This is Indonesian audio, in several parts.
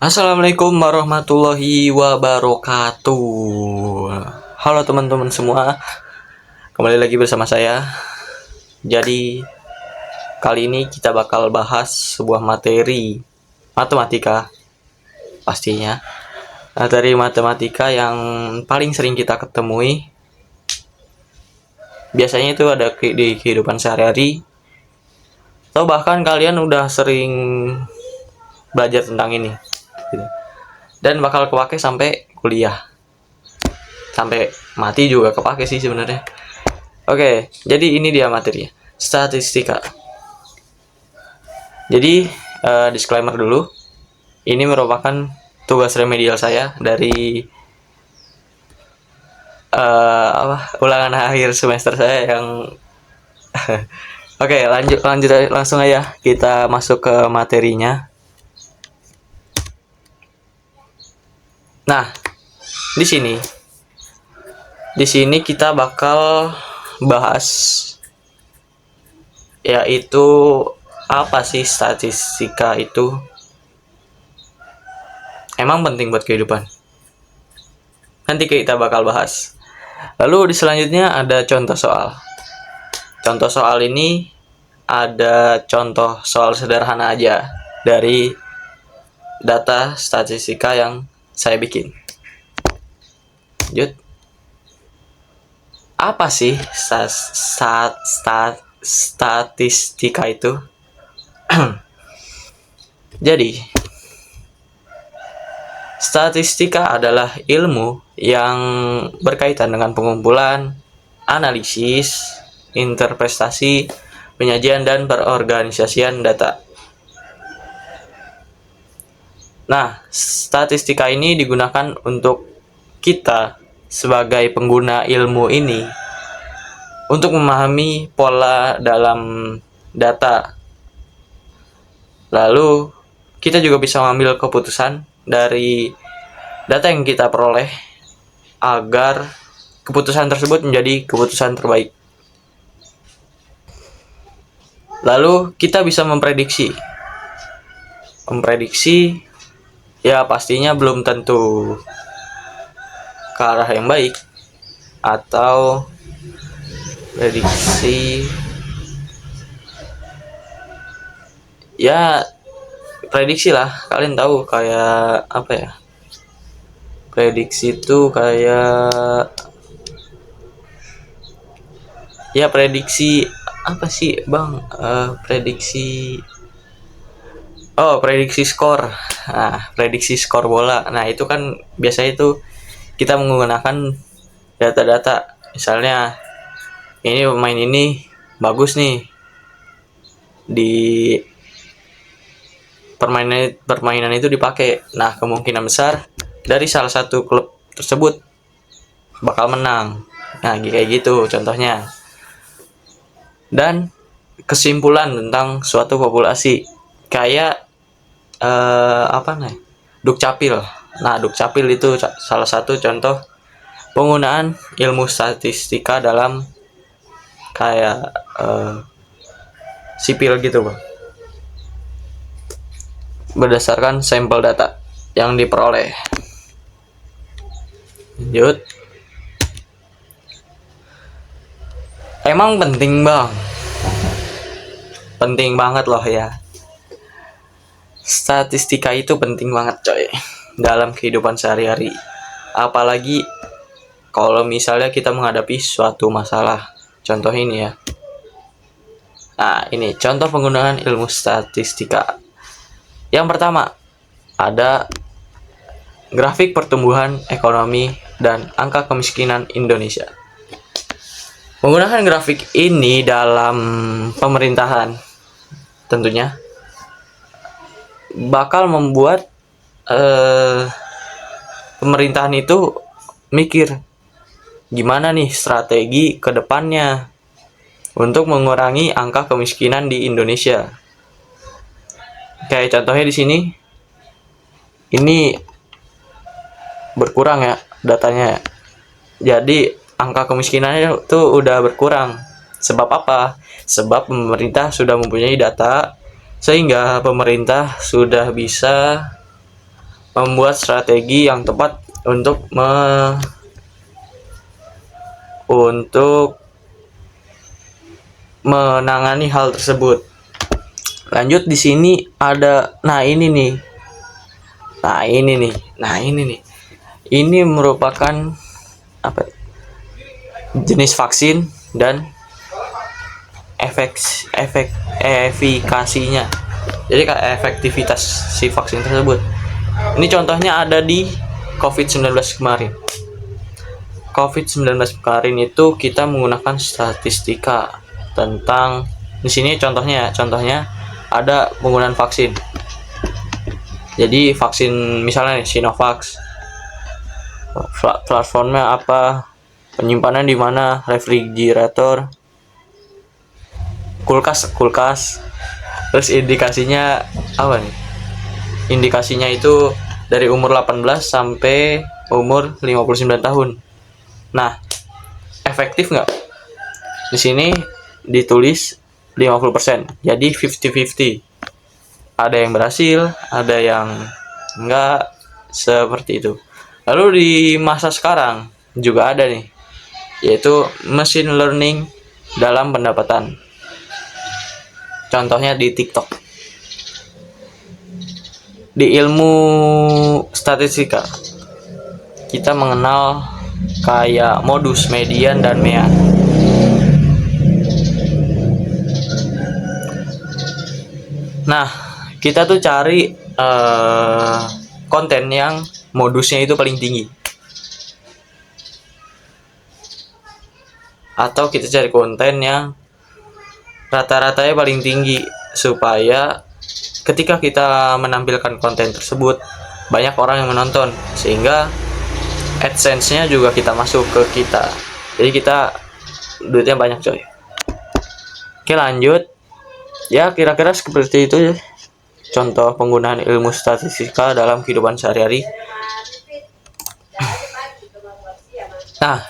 Assalamualaikum warahmatullahi wabarakatuh. Halo teman-teman semua, kembali lagi bersama saya. Jadi kali ini kita bakal bahas sebuah materi matematika pastinya. Materi matematika yang paling sering kita ketemui. Biasanya itu ada di kehidupan sehari-hari. Atau bahkan kalian udah sering belajar tentang ini. Dan bakal kepake sampai kuliah. Sampai mati juga kepake sih sebenarnya. Oke, jadi ini dia materinya. Statistika. Jadi disclaimer dulu. Ini merupakan tugas remedial saya dari ulangan akhir semester saya yang Oke, lanjut langsung aja kita masuk ke materinya. Nah, di sini kita bakal bahas yaitu apa sih statistika itu? Emang penting buat kehidupan? Nanti kita bakal bahas. Lalu di selanjutnya ada contoh soal. Contoh soal ini ada contoh soal sederhana aja dari data statistika yang saya bikin. Lanjut. Apa sih statistika itu? Jadi, statistika adalah ilmu yang berkaitan dengan pengumpulan, analisis, interpretasi, penyajian, dan perorganisasian data. Nah, statistika ini digunakan untuk kita sebagai pengguna ilmu ini untuk memahami pola dalam data. Lalu, kita juga bisa mengambil keputusan dari data yang kita peroleh agar keputusan tersebut menjadi keputusan terbaik. Lalu kita bisa memprediksi ya pastinya belum tentu ke arah yang baik, atau prediksi lah, kalian tahu kayak apa ya, prediksi itu kayak prediksi apa sih bang, prediksi skor. Nah, prediksi skor bola. Nah, itu kan biasanya itu kita menggunakan data-data. Misalnya ini pemain ini bagus nih di permainan itu dipakai. Nah, kemungkinan besar dari salah satu klub tersebut bakal menang. Nah, kayak gitu contohnya. Dan kesimpulan tentang suatu populasi kayak Dukcapil. Nah, Dukcapil itu salah satu contoh penggunaan ilmu statistika dalam kayak sipil gitu, Bang. Berdasarkan sampel data yang diperoleh. Lanjut. Emang penting, Bang? Penting banget loh ya. Statistika itu penting banget, coy, dalam kehidupan sehari-hari. Apalagi kalau misalnya kita menghadapi suatu masalah. Contoh ini ya. Nah, ini contoh penggunaan ilmu statistika. Yang pertama, ada grafik pertumbuhan ekonomi dan angka kemiskinan Indonesia. Menggunakan grafik ini dalam pemerintahan tentunya bakal membuat pemerintahan itu mikir gimana nih strategi ke depannya untuk mengurangi angka kemiskinan di Indonesia. Kayak contohnya di sini, ini berkurang ya datanya. Jadi angka kemiskinannya itu udah berkurang. Sebab apa? Sebab pemerintah sudah mempunyai data, sehingga pemerintah sudah bisa membuat strategi yang tepat untuk menangani hal tersebut. Lanjut di sini ada, ini nih. Ini merupakan apa? Jenis vaksin dan efikasinya. Jadi efektivitas si vaksin tersebut. Ini contohnya ada di COVID-19 kemarin. COVID-19 kemarin itu kita menggunakan statistika tentang, di sini contohnya ada penggunaan vaksin. Jadi vaksin misalnya nih, Sinovac. Platformnya apa? Penyimpanan di mana? Refrigerator, kulkas. Terus indikasinya apa nih? Indikasinya itu dari umur 18 sampai umur 59 tahun. Nah, efektif nggak? Di sini ditulis 50%. Jadi 50-50. Ada yang berhasil, ada yang enggak, seperti itu. Lalu di masa sekarang juga ada nih, yaitu machine learning dalam pendapatan. Contohnya di TikTok. Di ilmu statistika, kita mengenal kayak modus, median, dan mean. Nah, kita tuh cari konten yang modusnya itu paling tinggi, atau kita cari konten yang rata-ratanya paling tinggi, supaya ketika kita menampilkan konten tersebut banyak orang yang menonton, sehingga AdSense-nya juga kita masuk ke kita. Jadi kita duitnya banyak, coy. Oke, lanjut. Ya, kira-kira seperti itu ya, contoh penggunaan ilmu statistika dalam kehidupan sehari-hari. Nah,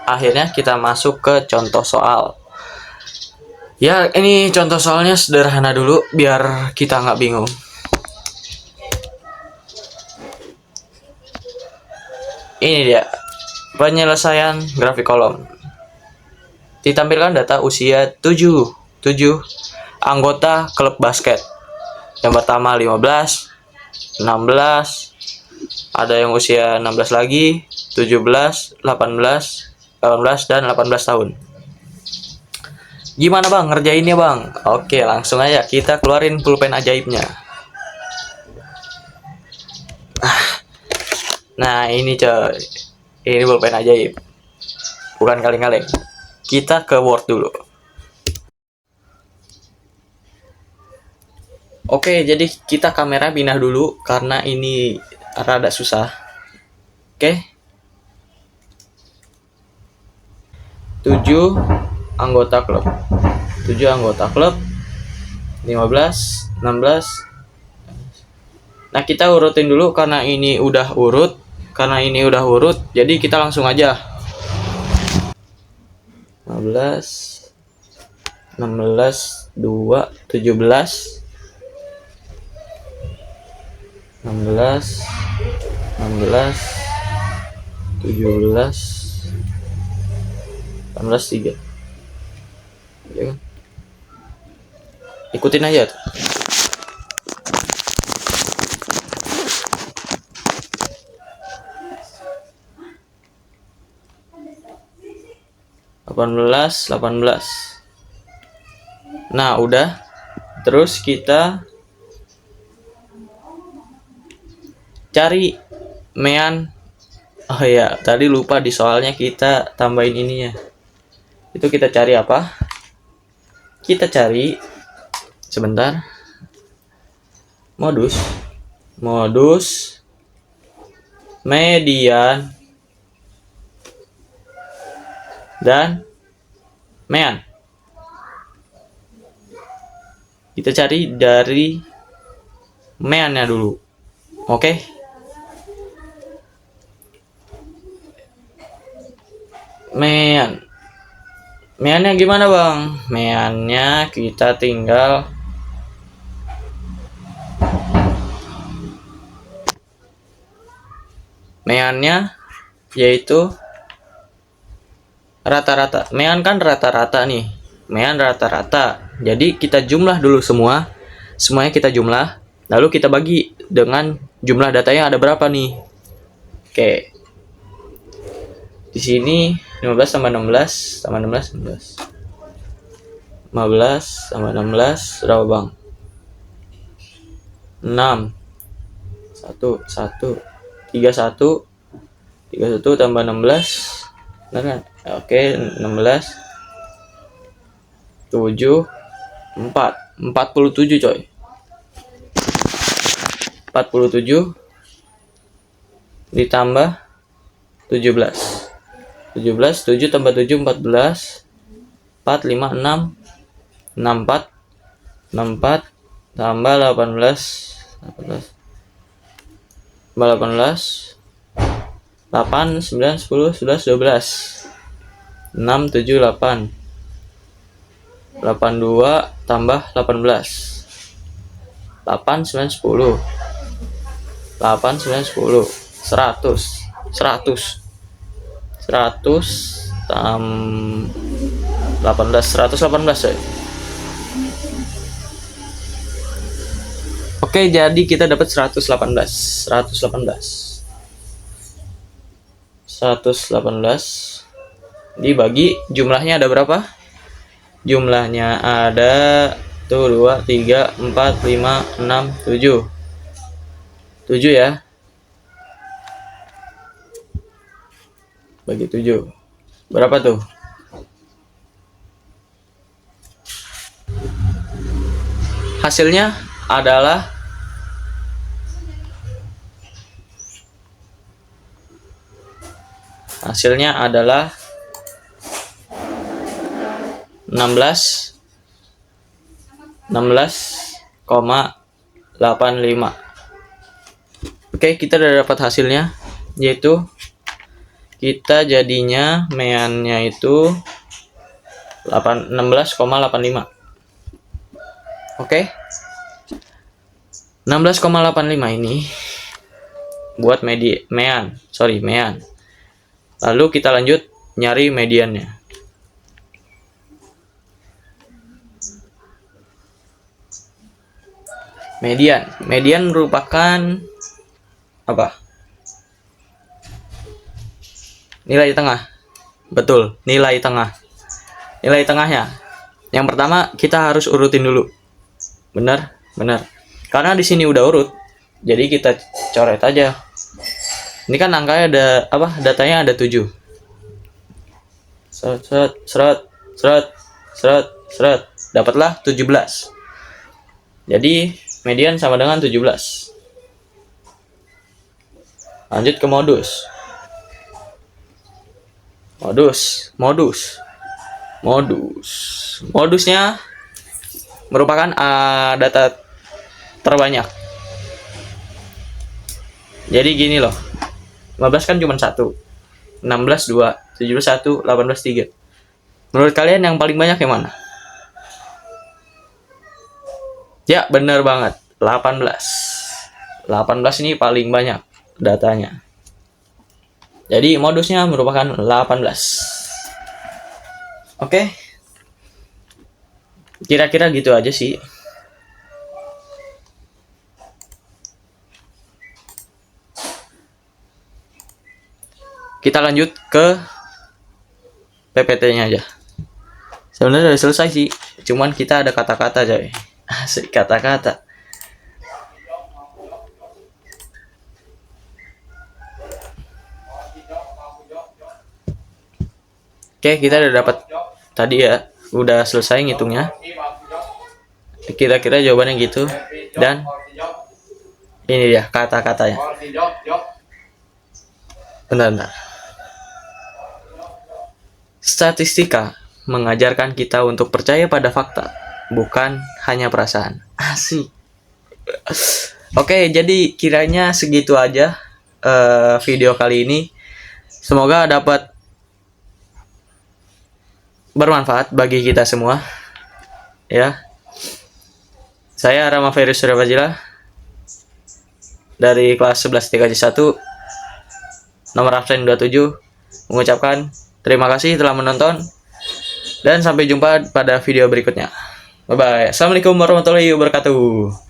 akhirnya kita masuk ke contoh soal. Ya, ini contoh soalnya sederhana dulu biar kita nggak bingung. Ini dia penyelesaian grafik kolom. Ditampilkan data usia 7 anggota klub basket. Yang pertama 15, 16, ada yang usia 16 lagi, 17, 18, 18, dan 18 tahun. Gimana bang ngerjainnya bang? Oke, langsung aja kita keluarin pulpen ajaibnya. Nah ini coy, ini pulpen ajaib, bukan kaleng-kaleng. Kita ke Word dulu. Oke, jadi kita kamera pindah dulu karena ini rada susah. Oke. 7 anggota klub. 15, 16. Nah, kita urutin dulu karena ini udah urut. Jadi kita langsung aja. 15, 16, 2, 17. 16, 17, 18, 3. Ya kan? Ikutin aja tuh. Delapan belas. Nah, udah. Terus kita cari mean. Oh ya, tadi lupa di soalnya kita tambahin ininya. Itu kita cari apa? Kita cari sebentar. Modus, median, dan mean. Kita cari dari meannya dulu. Oke. Meannya gimana bang? Meannya kita tinggal Meannya yaitu rata-rata. Mean kan rata-rata nih. Mean rata-rata. Jadi kita jumlah dulu semua. Semuanya kita jumlah. Lalu kita bagi dengan jumlah datanya ada berapa nih. Oke. Di sini 15 tambah 16 tambah 16 15 tambah 16 berapa bang? 6 1 31 tambah 16 benar kan? Oke, 16 7 47 coy. 47 ditambah 17 7 tambah 7 14 4 5 6 64 tambah 18 8 9 10 11 12 6 7 8 82 tambah 18 8 9 10 8 9 10 100 118 ya. Oke, jadi kita dapat 118 dibagi jumlahnya ada berapa? Jumlahnya ada tuh 2 3 4 5 6 7 ya. Bagi 7 berapa tuh? Hasilnya adalah 16,85. Oke, kita udah dapat hasilnya, yaitu kita jadinya meannya itu 16,85. Oke. 16,85 ini buat mean. Lalu kita lanjut nyari mediannya. Median merupakan apa? Nilai tengah. Betul, nilai tengah. Nilai tengahnya. Yang pertama kita harus urutin dulu. Benar. Karena di sini udah urut. Jadi kita coret aja. Ini kan angkanya ada apa? Datanya ada 7. Seret. Dapatlah 17. Jadi median sama dengan 17. Lanjut ke modus. Modusnya merupakan data terbanyak. Jadi gini loh. 15 kan cuma 1. 16 2, 17 1, 18 3. Menurut kalian yang paling banyak yang mana? Ya, benar banget. 18 ini paling banyak datanya. Jadi modusnya merupakan 18. Oke. Kira-kira gitu aja sih. Kita lanjut ke PPT-nya aja. Sebenarnya udah selesai sih. Cuman kita ada kata-kata coy. Asik kata-kata. Oke, kita udah dapat tadi ya, udah selesai ngitungnya. Kira-kira jawabannya gitu. Dan ini dia kata-katanya. Bentar. Statistika mengajarkan kita untuk percaya pada fakta, bukan hanya perasaan. Asik. Oke, jadi kiranya segitu aja video kali ini. Semoga dapat bermanfaat bagi kita semua. Ya. Saya Rama Ferry Surabajila dari kelas 11 TKJ 1. nomor absen 27 mengucapkan terima kasih telah menonton dan sampai jumpa pada video berikutnya. Bye bye. Assalamualaikum warahmatullahi wabarakatuh.